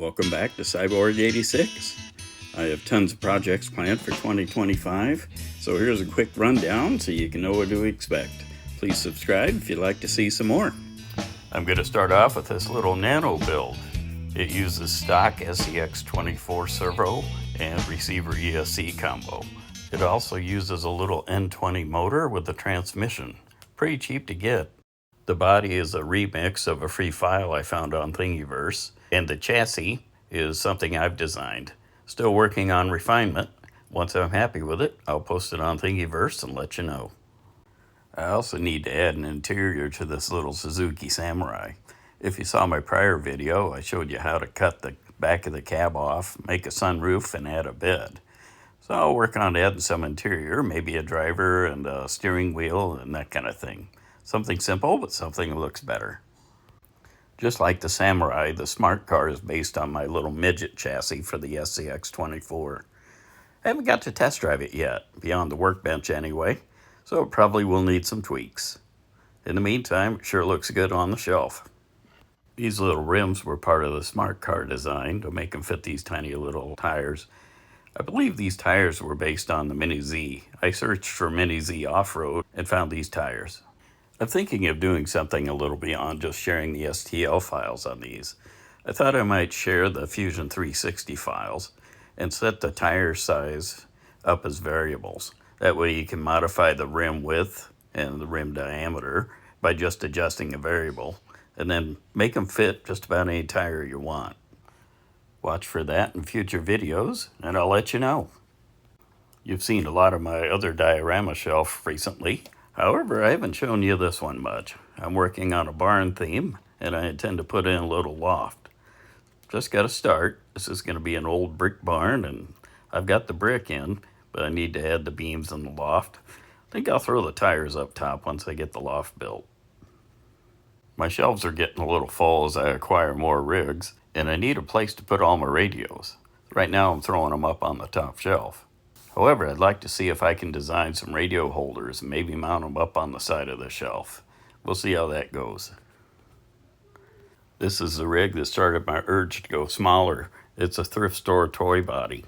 Welcome back to Cyborg 86. I have tons of projects planned for 2025, so here's a quick rundown so you can know what to expect. Please subscribe if you'd like to see some more. I'm going to start off with this little nano build. It uses stock SCX24 servo and receiver ESC combo. It also uses a little N20 motor with a transmission. Pretty cheap to get. The body is a remix of a free file I found on Thingiverse, and the chassis is something I've designed. Still working on refinement. Once I'm happy with it, I'll post it on Thingiverse and let you know. I also need to add an interior to this little Suzuki Samurai. If you saw my prior video, I showed you how to cut the back of the cab off, make a sunroof, and add a bed. So I'll work on adding some interior, maybe a driver and a steering wheel and that kind of thing. Something simple, but something that looks better. Just like the Samurai, the Smart Car is based on my little midget chassis for the SCX24. I haven't got to test drive it yet, beyond the workbench anyway, so it probably will need some tweaks. In the meantime, it sure looks good on the shelf. These little rims were part of the Smart Car design to make them fit these tiny little tires. I believe these tires were based on the Mini Z. I searched for Mini Z off-road and found these tires. I'm thinking of doing something a little beyond just sharing the STL files on these. I thought I might share the Fusion 360 files and set the tire size up as variables. That way you can modify the rim width and the rim diameter by just adjusting a variable, and then make them fit just about any tire you want. Watch for that in future videos, and I'll let you know. You've seen a lot of my other diorama shelf recently. However, I haven't shown you this one much. I'm working on a barn theme, and I intend to put in a little loft. Just got to start. This is going to be an old brick barn, and I've got the brick in, but I need to add the beams in the loft. I think I'll throw the tires up top once I get the loft built. My shelves are getting a little full as I acquire more rigs, and I need a place to put all my radios. Right now I'm throwing them up on the top shelf. However, I'd like to see if I can design some radio holders and maybe mount them up on the side of the shelf. We'll see how that goes. This is the rig that started my urge to go smaller. It's a thrift store toy body.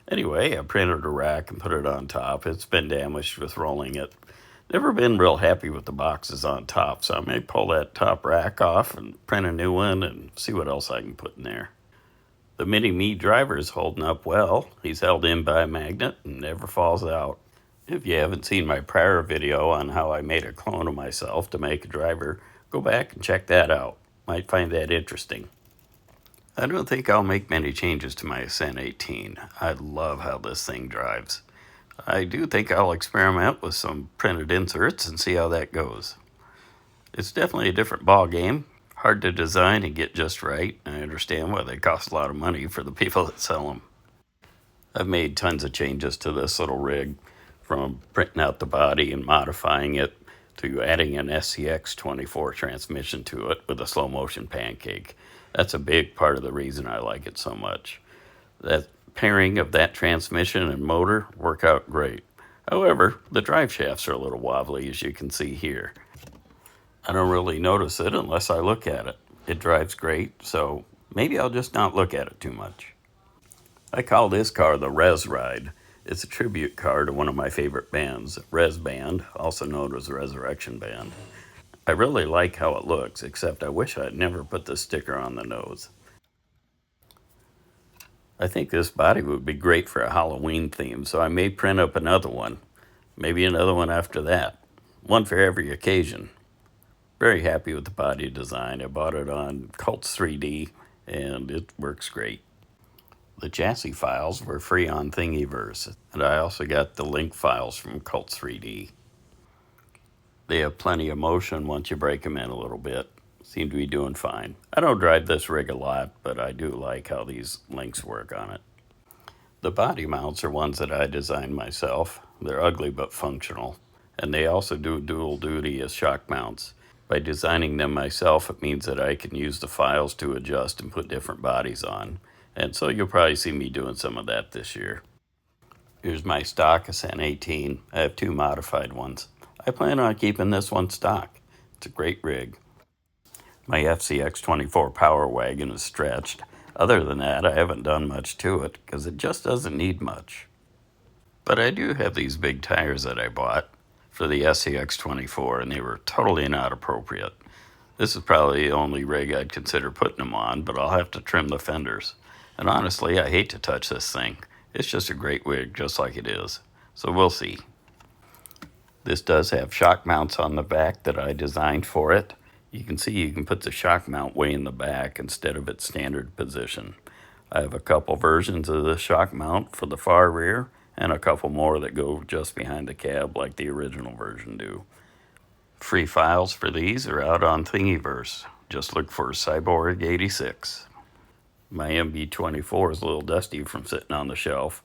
Anyway, I printed a rack and put it on top. It's been damaged with rolling it. Never been real happy with the boxes on top, so I may pull that top rack off and print a new one and see what else I can put in there. The Mini Me driver is holding up well. He's held in by a magnet and never falls out. If you haven't seen my prior video on how I made a clone of myself to make a driver, go back and check that out. Might find that interesting. I don't think I'll make many changes to my Ascent 18. I love how this thing drives. I do think I'll experiment with some printed inserts and see how that goes. It's definitely a different ball game. Hard to design and get just right. I understand why they cost a lot of money for the people that sell them. I've made tons of changes to this little rig, from printing out the body and modifying it to adding an SCX24 transmission to it with a slow motion pancake. That's a big part of the reason I like it so much. That pairing of that transmission and motor work out great. However, the drive shafts are a little wobbly, as you can see here. I don't really notice it unless I look at it. It drives great, so maybe I'll just not look at it too much. I call this car the Res Ride. It's a tribute car to one of my favorite bands, Res Band, also known as Resurrection Band. I really like how it looks, except I wish I'd never put the sticker on the nose. I think this body would be great for a Halloween theme, so I may print up another one. Maybe another one after that. One for every occasion. Very happy with the body design. I bought it on Cults 3D, and it works great. The chassis files were free on Thingiverse, and I also got the link files from Cults 3D. They have plenty of motion once you break them in a little bit. Seem to be doing fine. I don't drive this rig a lot, but I do like how these links work on it. The body mounts are ones that I designed myself. They're ugly but functional, and they also do dual duty as shock mounts. By designing them myself, it means that I can use the files to adjust and put different bodies on, and so you'll probably see me doing some of that this year. Here's my stock Ascent 18. I have two modified ones. I plan on keeping this one stock. It's a great rig. My FCX24 Power Wagon is stretched. Other than that, I haven't done much to it because it just doesn't need much. But I do have these big tires that I bought for the SCX24, and they were totally not appropriate. This is probably the only rig I'd consider putting them on, but I'll have to trim the fenders. And honestly, I hate to touch this thing. It's just a great rig, just like it is. So we'll see. This does have shock mounts on the back that I designed for it. You can see you can put the shock mount way in the back instead of its standard position. I have a couple versions of the shock mount for the far rear, and a couple more that go just behind the cab like the original version do. Free files for these are out on Thingiverse. Just look for Cyborg 86. My MB24 is a little dusty from sitting on the shelf.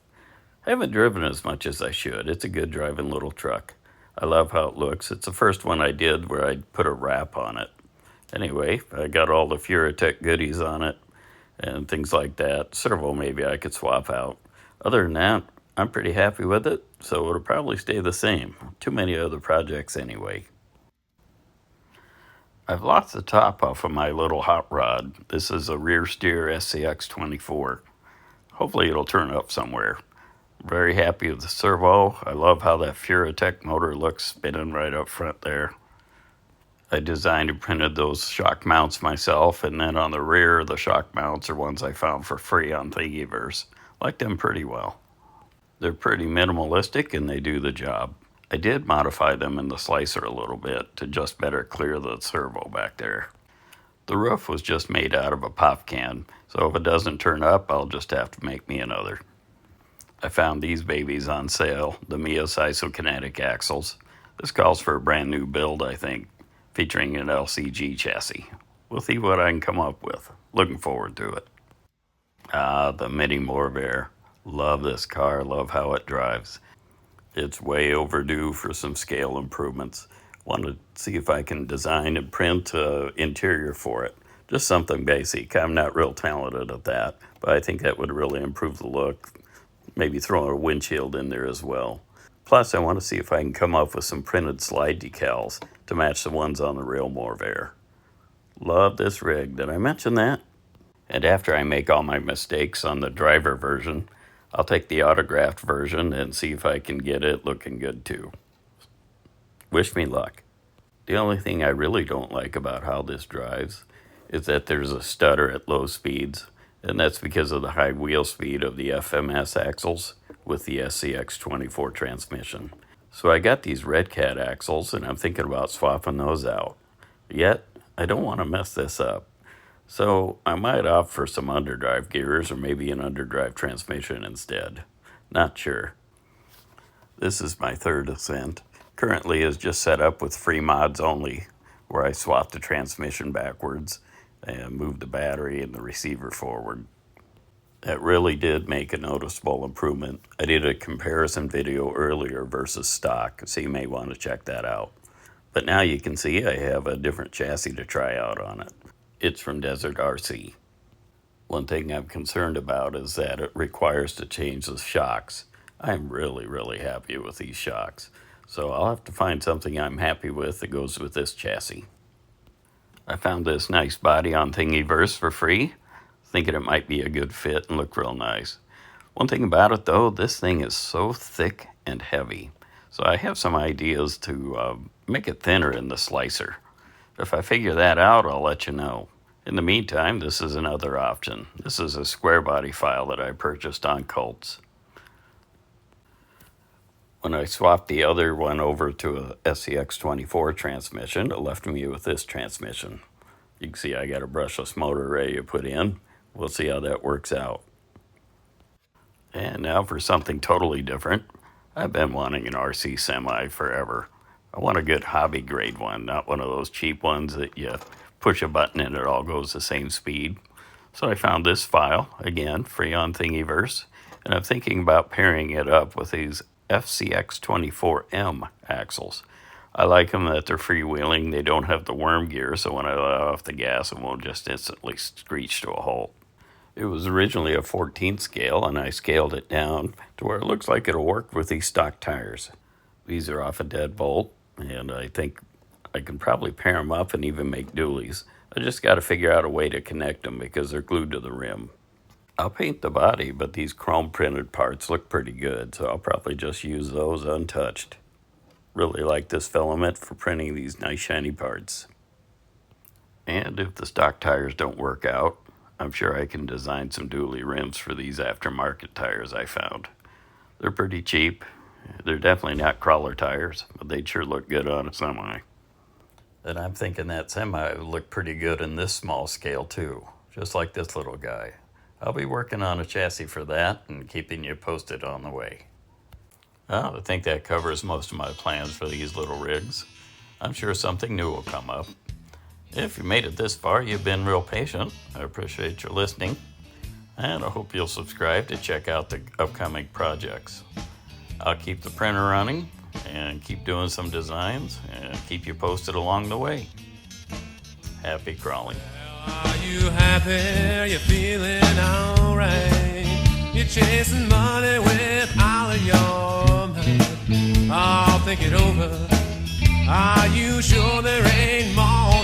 I haven't driven as much as I should. It's a good driving little truck. I love how it looks. It's the first one I did where I put a wrap on it. Anyway, I got all the Furatech goodies on it and things like that. Servo maybe I could swap out. Other than that, I'm pretty happy with it, so it'll probably stay the same. Too many other projects anyway. I've lost the top off of my little hot rod. This is a rear steer SCX24. Hopefully it'll turn up somewhere. Very happy with the servo. I love how that Furatech motor looks spinning right up front there. I designed and printed those shock mounts myself, and then on the rear, the shock mounts are ones I found for free on Thingiverse. Like them pretty well. They're pretty minimalistic and they do the job. I did modify them in the slicer a little bit to just better clear the servo back there. The roof was just made out of a pop can, so if it doesn't turn up, I'll just have to make me another. I found these babies on sale, the Mias Isokinetic axles. This calls for a brand new build, I think, featuring an LCG chassis. We'll see what I can come up with. Looking forward to it. The Mini Morvair. Love this car, love how it drives. It's way overdue for some scale improvements. Want to see if I can design and print an interior for it. Just something basic. I'm not real talented at that, but I think that would really improve the look. Maybe throw a windshield in there as well. Plus, I want to see if I can come up with some printed slide decals to match the ones on the real Morvair. Love this rig. Did I mention that? And after I make all my mistakes on the driver version, I'll take the autographed version and see if I can get it looking good too. Wish me luck. The only thing I really don't like about how this drives is that there's a stutter at low speeds, and that's because of the high wheel speed of the FMS axles with the SCX24 transmission. So I got these Red Cat axles and I'm thinking about swapping those out. Yet, I don't want to mess this up. So I might opt for some underdrive gears or maybe an underdrive transmission instead. Not sure. This is my third ascent. Currently is just set up with free mods only, where I swap the transmission backwards and move the battery and the receiver forward. That really did make a noticeable improvement. I did a comparison video earlier versus stock, so you may want to check that out. But now you can see I have a different chassis to try out on it. It's from Desert RC. One thing I'm concerned about is that it requires to change the shocks. I'm really happy with these shocks. So I'll have to find something I'm happy with that goes with this chassis. I found this nice body on Thingiverse for free, thinking it might be a good fit and look real nice. One thing about it though, this thing is so thick and heavy. So I have some ideas to make it thinner in the slicer. If I figure that out, I'll let you know. In the meantime, this is another option. This is a square body file that I purchased on Cults. When I swapped the other one over to a SCX24 transmission, it left me with this transmission. You can see I got a brushless motor ready to put in. We'll see how that works out. And now for something totally different. I've been wanting an RC semi forever. I want a good hobby grade one, not one of those cheap ones that you push a button and it all goes the same speed. So I found this file, again, free on Thingiverse, and I'm thinking about pairing it up with these FCX24M axles. I like them that they're freewheeling. They don't have the worm gear, so when I let off the gas, it won't just instantly screech to a halt. It was originally a 14th scale, and I scaled it down to where it looks like it'll work with these stock tires. These are off a deadbolt, and I think I can probably pair them up and even make dualies. I just got to figure out a way to connect them because they're glued to the rim. I'll paint the body, but these chrome printed parts look pretty good, so I'll probably just use those untouched. Really like this filament for printing these nice shiny parts. And if the stock tires don't work out, I'm sure I can design some dually rims for these aftermarket tires I found. They're pretty cheap. They're definitely not crawler tires, but they'd sure look good on a semi. And I'm thinking that semi would look pretty good in this small scale too, just like this little guy. I'll be working on a chassis for that and keeping you posted on the way. Well, I think that covers most of my plans for these little rigs. I'm sure something new will come up. If you made it this far, you've been real patient. I appreciate your listening, and I hope you'll subscribe to check out the upcoming projects. I'll keep the printer running and keep doing some designs and keep you posted along the way. Happy crawling. Are you happy? You feeling alright? You're chasing money with all of your might. Oh, think it over. Are you sure there ain't more?